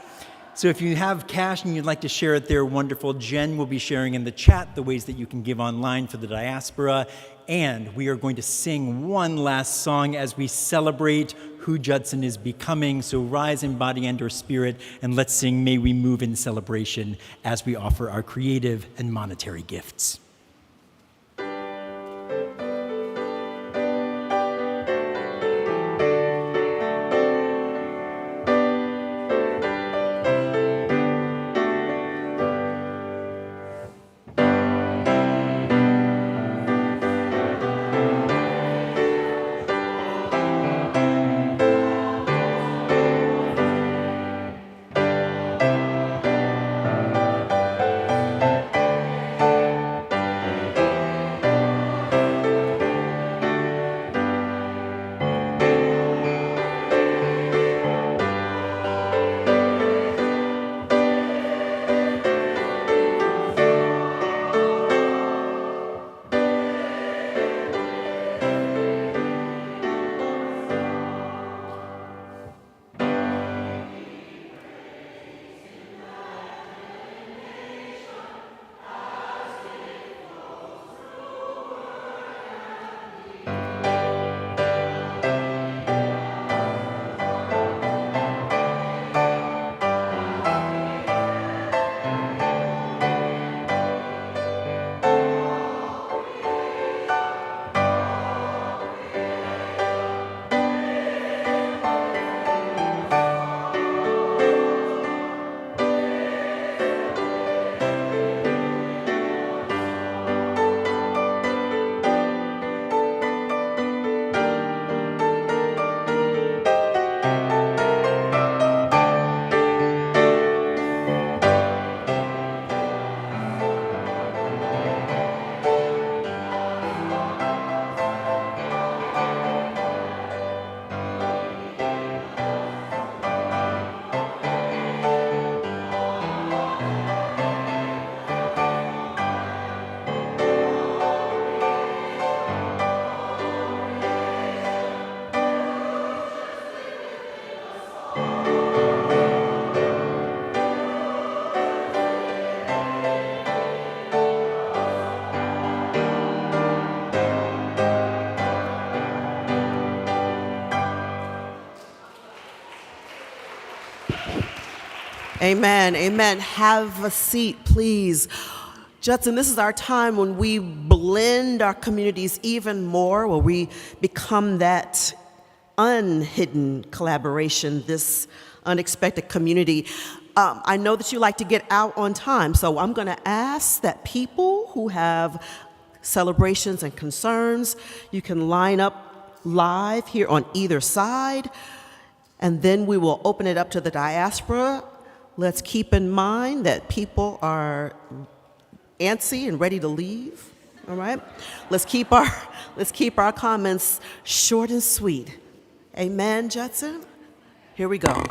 So if you have cash and you'd like to share it there, wonderful. Jen will be sharing in the chat the ways that you can give online for the diaspora. And we are going to sing one last song as we celebrate who Judson is becoming. So rise in body and or spirit, and let's sing May We Move in Celebration as we offer our creative and monetary gifts. Amen, amen. Have a seat, please. Judson, this is our time when we blend our communities even more, where we become that unhidden collaboration, this unexpected community. I know that you like to get out on time, so I'm going to ask that people who have celebrations and concerns, you can line up live here on either side, and then we will open it up to the diaspora. Let's keep in mind that people are antsy and ready to leave, all right? Let's keep our comments short and sweet. Amen, Judson? Here we go.